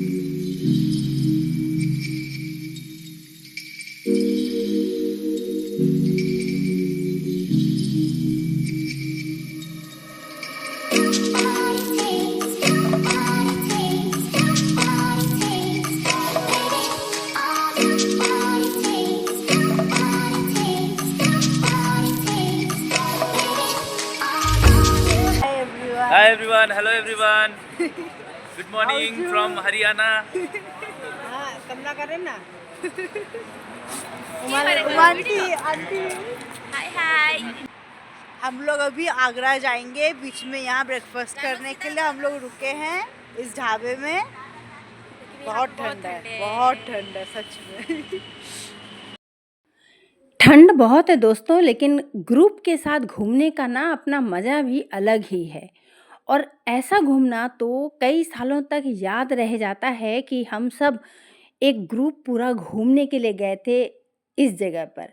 Hi everyone, hello everyone. Good morning from Haryana. हाँ, कमला करें ना। आंटी हाय हम लोग अभी आगरा जाएंगे। बीच में यहाँ ब्रेकफास्ट करने के लिए हम लोग रुके हैं इस ढाबे में। बहुत ठंड है, बहुत ठंड है सच में। ठंड बहुत है दोस्तों, लेकिन ग्रुप के साथ घूमने का ना अपना मज़ा भी अलग ही है। और ऐसा घूमना तो कई सालों तक याद रह जाता है कि हम सब एक ग्रुप पूरा घूमने के लिए गए थे इस जगह पर।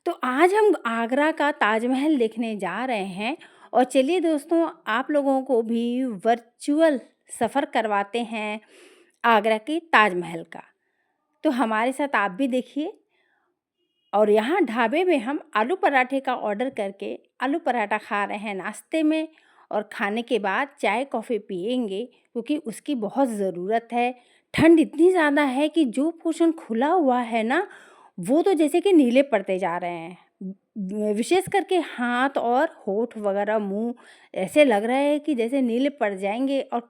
तो आज हम आगरा का ताजमहल देखने जा रहे हैं। और चलिए दोस्तों, आप लोगों को भी वर्चुअल सफ़र करवाते हैं आगरा के ताजमहल का। तो हमारे साथ आप भी देखिए। और यहाँ ढाबे में हम आलू पराठे का ऑर्डर करके आलू पराठा खा रहे हैं नाश्ते में। और खाने के बाद चाय कॉफ़ी पिएंगे, क्योंकि उसकी बहुत ज़रूरत है। ठंड इतनी ज़्यादा है कि जो पोर्शन खुला हुआ है ना, वो तो जैसे कि नीले पड़ते जा रहे हैं। विशेष करके हाथ और होठ वगैरह, मुंह ऐसे लग रहा है कि जैसे नीले पड़ जाएंगे। और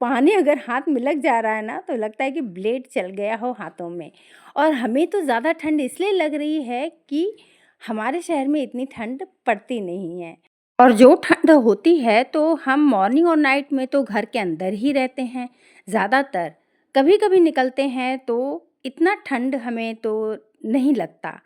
पानी अगर हाथ में लग जा रहा है ना, तो लगता है कि ब्लेड चल गया हो हाथों में। और हमें तो ज़्यादा ठंड इसलिए लग रही है कि हमारे शहर में इतनी ठंड पड़ती नहीं है। और जो ठंड होती है तो हम मॉर्निंग और नाइट में तो घर के अंदर ही रहते हैं ज़्यादातर। कभी-कभी निकलते हैं तो इतना ठंड हमें तो नहीं लगता।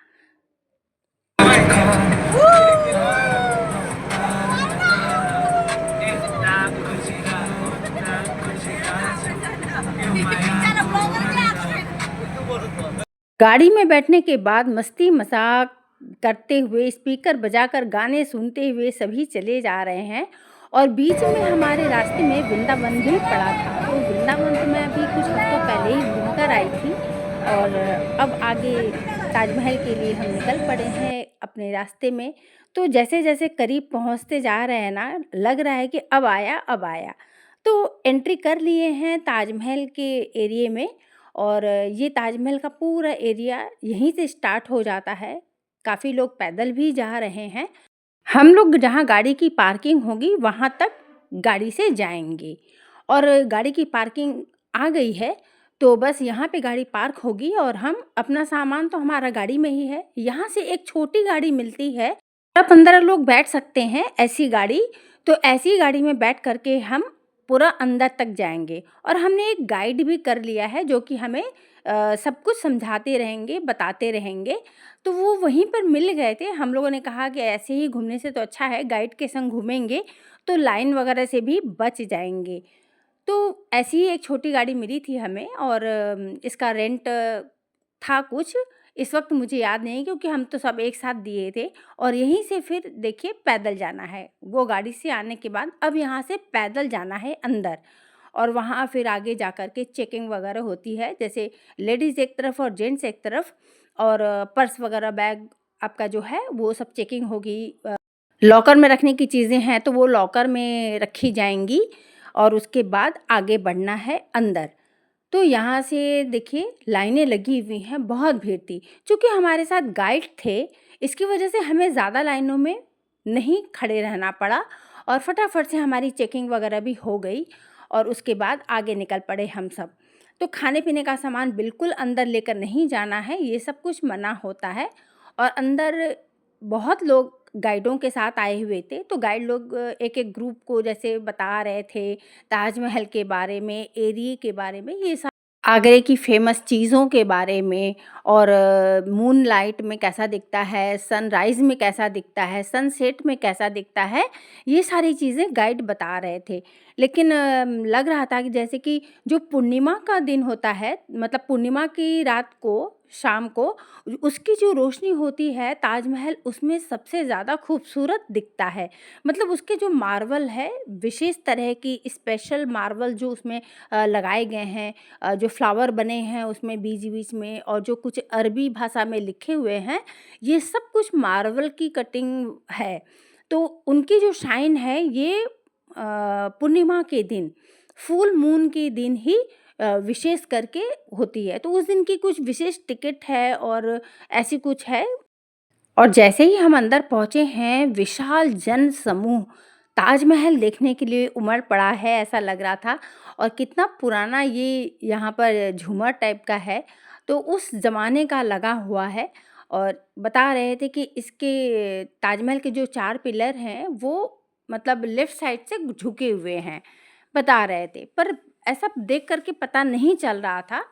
गाड़ी में बैठने के बाद मस्ती मजाक करते हुए, स्पीकर बजाकर गाने सुनते हुए सभी चले जा रहे हैं। और बीच में हमारे रास्ते में वृंदावन भी पड़ा था। तो वृंदावन तो मैं अभी कुछ हफ्तों पहले ही घूमकर आई थी। और अब आगे ताजमहल के लिए हम निकल पड़े हैं अपने रास्ते में। तो जैसे जैसे करीब पहुंचते जा रहे हैं ना, लग रहा है कि अब आया अब आया। तो एंट्री कर लिए हैं ताजमहल के एरिए में। और ये ताजमहल का पूरा एरिया यहीं से स्टार्ट हो जाता है। काफ़ी लोग पैदल भी जा रहे हैं। हम लोग जहाँ गाड़ी की पार्किंग होगी वहाँ तक गाड़ी से जाएंगे। और गाड़ी की पार्किंग आ गई है, तो बस यहाँ पे गाड़ी पार्क होगी और हम अपना सामान तो हमारा गाड़ी में ही है। यहाँ से एक छोटी गाड़ी मिलती है, 15 लोग बैठ सकते हैं ऐसी गाड़ी। तो ऐसी गाड़ी में बैठ करके हम पूरा अंदर तक जाएंगे। और हमने एक गाइड भी कर लिया है जो कि हमें सब कुछ समझाते रहेंगे, बताते रहेंगे। तो वो वहीं पर मिल गए थे। हम लोगों ने कहा कि ऐसे ही घूमने से तो अच्छा है गाइड के संग घूमेंगे, तो लाइन वगैरह से भी बच जाएंगे। तो ऐसी ही एक छोटी गाड़ी मिली थी हमें। और इसका रेंट था कुछ, इस वक्त मुझे याद नहीं, क्योंकि हम तो सब एक साथ दिए थे। और यहीं से फिर देखिए पैदल जाना है। वो गाड़ी से आने के बाद अब यहाँ से पैदल जाना है अंदर। और वहाँ फिर आगे जा कर के चेकिंग वगैरह होती है, जैसे लेडीज़ एक तरफ और जेंट्स एक तरफ। और पर्स वगैरह, बैग आपका जो है वो सब चेकिंग होगी। लॉकर में रखने की चीज़ें हैं तो वो लॉकर में रखी जाएंगी। और उसके बाद आगे बढ़ना है अंदर। तो यहाँ से देखिए लाइनें लगी हुई हैं, बहुत भीड़ थी। चूँकि हमारे साथ गाइड थे, इसकी वजह से हमें ज़्यादा लाइनों में नहीं खड़े रहना पड़ा। और फटाफट से हमारी चेकिंग वगैरह भी हो गई। और उसके बाद आगे निकल पड़े हम सब। तो खाने पीने का सामान बिल्कुल अंदर लेकर नहीं जाना है, ये सब कुछ मना होता है। और अंदर बहुत लोग गाइडों के साथ आए हुए थे। तो गाइड लोग एक-एक ग्रुप को जैसे बता रहे थे ताजमहल के बारे में, एरिया के बारे में, ये सब आगरे की फ़ेमस चीज़ों के बारे में। और मूनलाइट में कैसा दिखता है, सनराइज़ में कैसा दिखता है, सनसेट में कैसा दिखता है, ये सारी चीज़ें गाइड बता रहे थे। लेकिन लग रहा था कि जैसे कि जो पूर्णिमा का दिन होता है, मतलब पूर्णिमा की रात को शाम को उसकी जो रोशनी होती है ताजमहल उसमें सबसे ज़्यादा खूबसूरत दिखता है। मतलब उसके जो मार्बल है विशेष तरह की स्पेशल मार्बल जो उसमें लगाए गए हैं, जो फ्लावर बने हैं उसमें बीच-बीच में और जो कुछ अरबी भाषा में लिखे हुए हैं, ये सब कुछ मार्बल की कटिंग है। तो उनकी जो शाइन है ये पूर्णिमा के दिन, फुल मून के दिन ही विशेष करके होती है। तो उस दिन की कुछ विशेष टिकट है और ऐसी कुछ है। और जैसे ही हम अंदर पहुँचे हैं, विशाल जन समूह ताजमहल देखने के लिए उमड़ पड़ा है, ऐसा लग रहा था। और कितना पुराना ये यहाँ पर झूमर टाइप का है, तो उस ज़माने का लगा हुआ है। और बता रहे थे कि इसके ताजमहल के जो 4 पिलर हैं, वो मतलब लेफ्ट साइड से झुके हुए हैं, बता रहे थे। पर ऐसा देख कर के पता नहीं चल रहा था।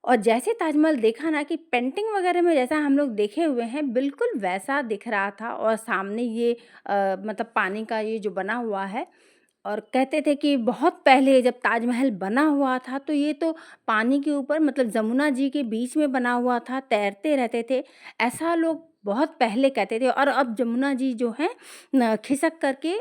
और जैसे ताजमहल देखा ना कि पेंटिंग वगैरह में जैसा हम लोग देखे हुए हैं, बिल्कुल वैसा दिख रहा था। और सामने ये मतलब पानी का ये जो बना हुआ है, और कहते थे कि बहुत पहले जब ताजमहल बना हुआ था तो ये तो पानी के ऊपर मतलब जमुना जी के बीच में बना हुआ था, तैरते रहते थे, ऐसा लोग बहुत पहले कहते थे। और अब जमुना जी जो हैं न खिसक करके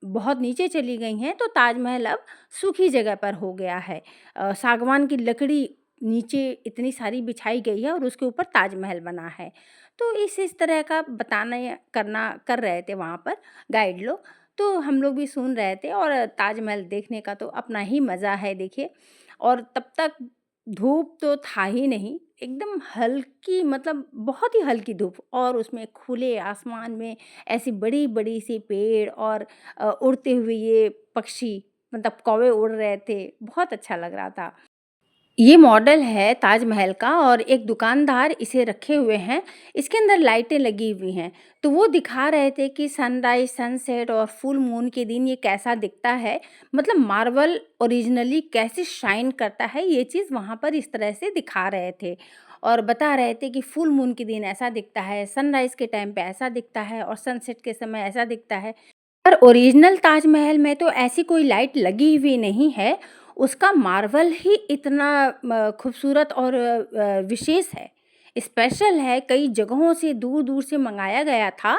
बहुत नीचे चली गई हैं, तो ताजमहल अब सूखी जगह पर हो गया है। सागवान की लकड़ी नीचे इतनी सारी बिछाई गई है और उसके ऊपर ताजमहल बना है। तो इस तरह का बताना या करना कर रहे थे वहाँ पर गाइड लोग। तो हम लोग भी सुन रहे थे और ताजमहल देखने का तो अपना ही मज़ा है देखिए। और तब तक धूप तो था ही नहीं, एकदम हल्की मतलब बहुत ही हल्की धूप, और उसमें खुले आसमान में ऐसी बड़ी-बड़ी सी पेड़ और उड़ते हुए ये पक्षी मतलब कौवे उड़ रहे थे, बहुत अच्छा लग रहा था। ये मॉडल है ताजमहल का और एक दुकानदार इसे रखे हुए हैं। इसके अंदर लाइटें लगी हुई हैं। तो वो दिखा रहे थे कि सनराइज़, सनसेट और फुल मून के दिन ये कैसा दिखता है। मतलब मार्बल ओरिजिनली कैसे शाइन करता है, ये चीज़ वहाँ पर इस तरह से दिखा रहे थे। और बता रहे थे कि फुल मून के दिन ऐसा दिखता है, सनराइज़ के टाइम पे ऐसा दिखता है और सनसेट के समय ऐसा दिखता है। पर ओरिजिनल ताजमहल में तो ऐसी कोई लाइट लगी हुई नहीं है, उसका मार्बल ही इतना खूबसूरत और विशेष है, स्पेशल है, कई जगहों से दूर-दूर से मँगाया गया था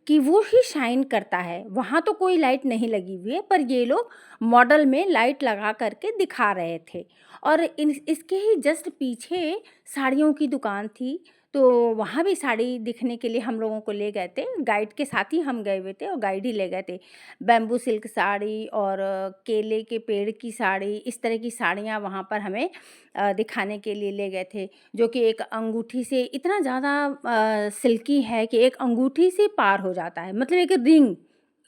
कि वो ही शाइन करता है। वहाँ तो कोई लाइट नहीं लगी हुई है, पर ये लोग मॉडल में लाइट लगा कर के दिखा रहे थे। और इसके ही जस्ट पीछे साड़ियों की दुकान थी, तो वहाँ भी साड़ी दिखने के लिए हम लोगों को ले गए थे। गाइड के साथ ही हम गए हुए थे और गाइड ही ले गए थे। बैम्बू सिल्क साड़ी और केले के पेड़ की साड़ी, इस तरह की साड़ियाँ वहाँ पर हमें दिखाने के लिए ले गए थे, जो कि एक अंगूठी से इतना ज़्यादा सिल्की है कि एक अंगूठी से पार हो जाता है। मतलब एक रिंग,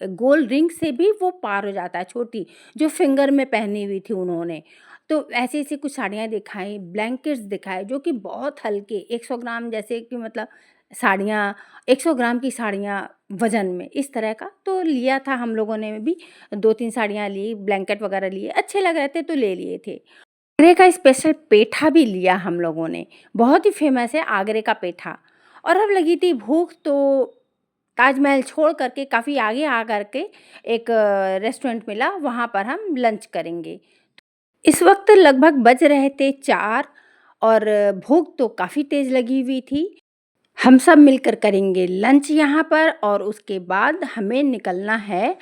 गोल्ड रिंग से भी वो पार हो जाता है, छोटी, जो फिंगर में पहनी हुई थी उन्होंने। तो ऐसी-ऐसी कुछ साड़ियाँ दिखाई, ब्लैंकेट्स दिखाए जो कि बहुत हल्के 100 ग्राम जैसे कि मतलब साड़ियाँ, 100 ग्राम की साड़ियाँ वज़न में, इस तरह का। तो लिया था हम लोगों ने भी 2-3 साड़ियाँ ली, ब्लैंकेट वग़ैरह लिए, अच्छे लग रहे थे तो ले लिए थे। आगरे का स्पेशल पेठा भी लिया हम लोगों ने, बहुत ही फ़ेमस है आगरे का पेठा। और अब लगी थी भूख, तो ताजमहल छोड़ कर के काफ़ी आगे आ कर के एक रेस्टोरेंट मिला, वहाँ पर हम लंच करेंगे। इस वक़्त लगभग बज रहे थे 4 और भूख तो काफ़ी तेज़ लगी हुई थी। हम सब मिलकर करेंगे लंच यहाँ पर और उसके बाद हमें निकलना है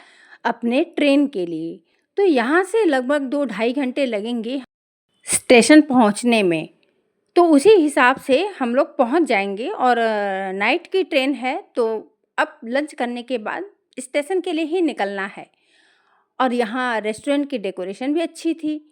अपने ट्रेन के लिए। तो यहाँ से लगभग 2 ढाई घंटे लगेंगे स्टेशन पहुँचने में। तो उसी हिसाब से हम लोग पहुँच जाएँगे। और नाइट की ट्रेन है, तो अब लंच करने के बाद स्टेशन के लिए ही निकलना है। और यहाँ रेस्टोरेंट की डेकोरेशन भी अच्छी थी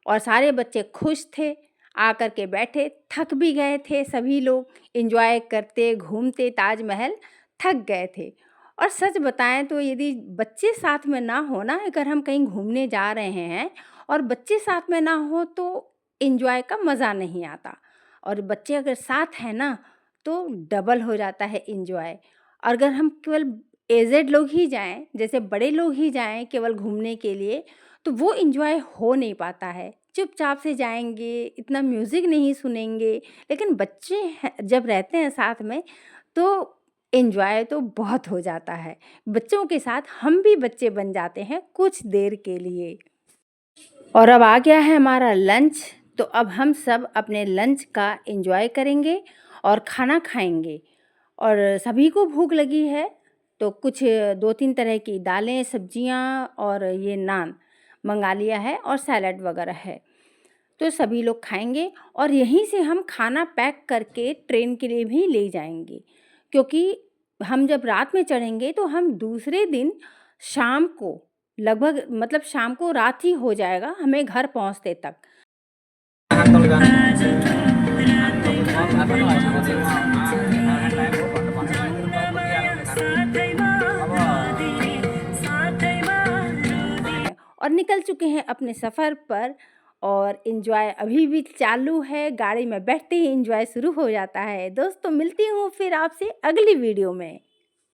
और सारे बच्चे खुश थे, आकर के बैठे, थक भी गए थे सभी लोग, एन्जॉय करते, घूमते ताजमहल थक गए थे। और सच बताएँ तो यदि बच्चे साथ में ना हो ना, अगर हम कहीं घूमने जा रहे हैं और बच्चे साथ में ना हो तो एन्जॉय का मज़ा नहीं आता। और बच्चे अगर साथ हैं ना, तो डबल हो जाता है एन्जॉय। और अगर हम केवल एजेड लोग ही जाएँ, जैसे बड़े लोग ही जाएँ केवल घूमने के लिए, तो वो एन्जॉय हो नहीं पाता है। चुपचाप से जाएँगे, इतना म्यूज़िक नहीं सुनेंगे, लेकिन बच्चे हैं जब रहते हैं साथ में, तो एन्जॉय तो बहुत हो जाता है। बच्चों के साथ हम भी बच्चे बन जाते हैं कुछ देर के लिए। और अब आ गया है हमारा लंच, तो अब हम सब अपने लंच का एंजॉय करेंगे और खाना खाएंगे। और सभी को भूख लगी है, तो कुछ 2-3 तरह की दालें, सब्जियां और ये नान मंगा लिया है और सैलड वगैरह है। तो सभी लोग खाएंगे और यहीं से हम खाना पैक करके ट्रेन के लिए भी ले जाएंगे, क्योंकि हम जब रात में चढ़ेंगे तो हम दूसरे दिन शाम को लगभग मतलब शाम को रात ही हो जाएगा हमें घर पहुंचते तक। और निकल चुके हैं अपने सफ़र पर और एंजॉय अभी भी चालू है। गाड़ी में बैठते ही एंजॉय शुरू हो जाता है। दोस्तों मिलती हूँ फिर आपसे अगली वीडियो में।